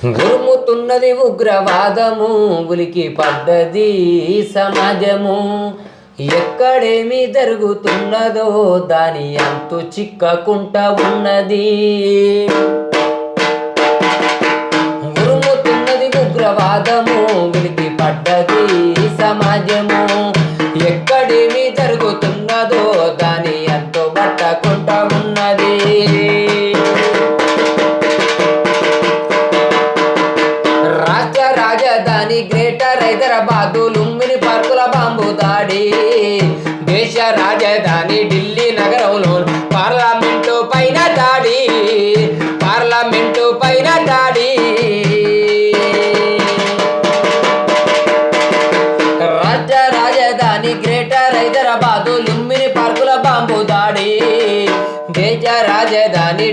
ఉరుముతున్నది ఉగ్రవాదము, ఉలికి పడ్డది సమాజము. ఎక్కడేమి జరుగుతున్నదో దాని అంతు చిక్కకుంట ఉన్నది. ఉరుముతున్నది ఉగ్రవాదము, ఉలికి పడ్డది సమాజము. ఎక్కడేమి జరుగుతున్నదో దాని అంతు పట్టకుంట ఉన్నది. రాష్ట్ర రాజధాని గ్రేటర్ హైదరాబాదు, లుంబిని పార్కుల బాంబు దాడి. దేశ రాజధాని ఢిల్లీ నగరంలో పార్లమెంటు పైన దాడి. పార్లమెంటు పైన దాడి. రాష్ట్ర రాజధాని గ్రేటర్ హైదరాబాదు, లుంబిని పార్కుల బాంబు దాడి. దేశ రాజధాని